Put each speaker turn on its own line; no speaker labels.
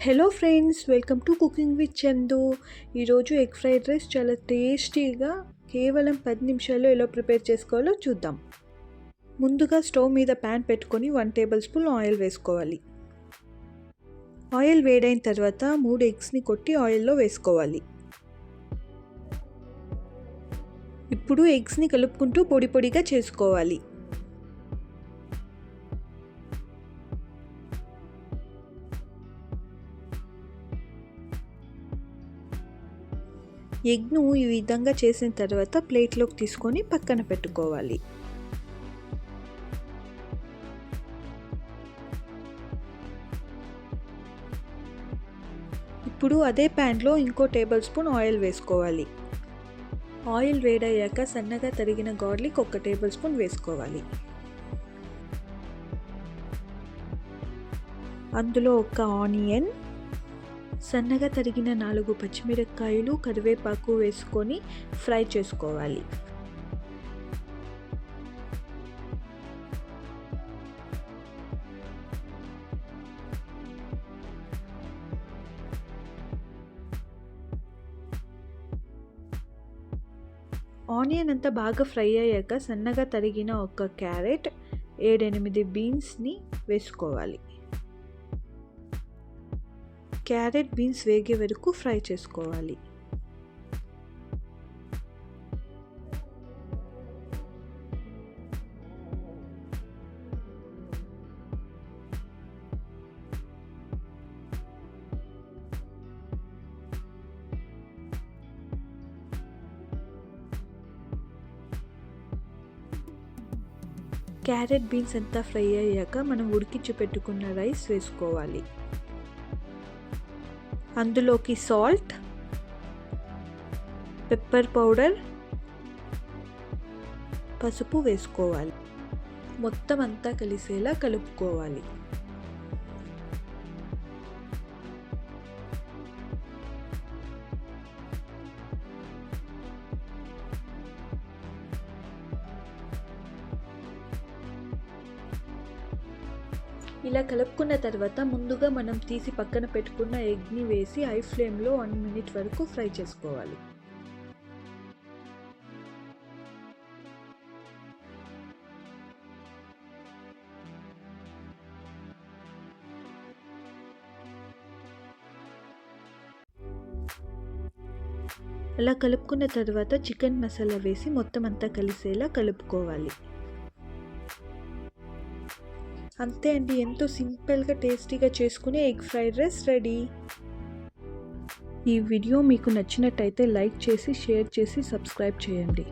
Hello friends, welcome to cooking with Chandu. ఈరోజు egg fried rice చాలా టేస్టీగా కేవలం 10 నిమిషాల్లో ఎలా ప్రిపేర్ చేసుకోవాలో చూద్దాం. ముందుగా స్టవ్ మీద ప్యాన్ పెట్టుకొని 1 టేబుల్ స్పూన్ ఆయిల్ వేసుకోవాలి. ఆయిల్ వేడైన తర్వాత 3 ఎగ్స్ని కొట్టి ఆయిల్లో వేసుకోవాలి. ఇప్పుడు ఎగ్స్ని కలుపుకుంటూ పొడి పొడిగా చేసుకోవాలి. ఎగ్ను ఈ విధంగా చేసిన తర్వాత ప్లేట్లోకి తీసుకొని పక్కన పెట్టుకోవాలి. ఇప్పుడు అదే ప్యాన్లో ఇంకో టేబుల్ స్పూన్ ఆయిల్ వేసుకోవాలి. ఆయిల్ వేడయ్యాక సన్నగా తరిగిన గార్లిక్ 1 టేబుల్ స్పూన్ వేసుకోవాలి. అందులో 1 ఆనియన్, సన్నగా తరిగిన 4 పచ్చిమిరపకాయలు, కరివేపాకు వేసుకొని ఫ్రై చేసుకోవాలి. ఆనియన్ అంతా బాగా ఫ్రై అయ్యాక సన్నగా తరిగిన 1 క్యారెట్, 7-8 బీన్స్ని వేసుకోవాలి. క్యారెట్, బీన్స్ వేగే వరకు ఫ్రై చేసుకోవాలి. క్యారెట్, బీన్స్ అంతా ఫ్రై అయ్యాక మనం ఉడికించి పెట్టుకున్న రైస్ వేసుకోవాలి. అందులోకి సాల్ట్, పెప్పర్ పౌడర్, పసుపు వేసుకోవాలి. మొత్తం అంతా కలిసేలా కలుపుకోవాలి. ఇలా కలుపుకున్న తర్వాత ముందుగా మనం తీసి పక్కన పెట్టుకున్న ఎగ్ని వేసి హై ఫ్లేమ్లో 1 మినిట్ వరకు ఫ్రై చేసుకోవాలి. అలా కలుపుకున్న తర్వాత చికెన్ మసాలా వేసి మొత్తం అంతా కలిసేలా కలుపుకోవాలి. అంతే అండి, ఎంతో సింపుల్గా టేస్టీగా చేసుకునే ఎగ్ ఫ్రైడ్ రైస్ రెడీ. ఈ వీడియో మీకు నచ్చినట్టయితే లైక్ చేసి, షేర్ చేసి, సబ్స్క్రైబ్ చేయండి.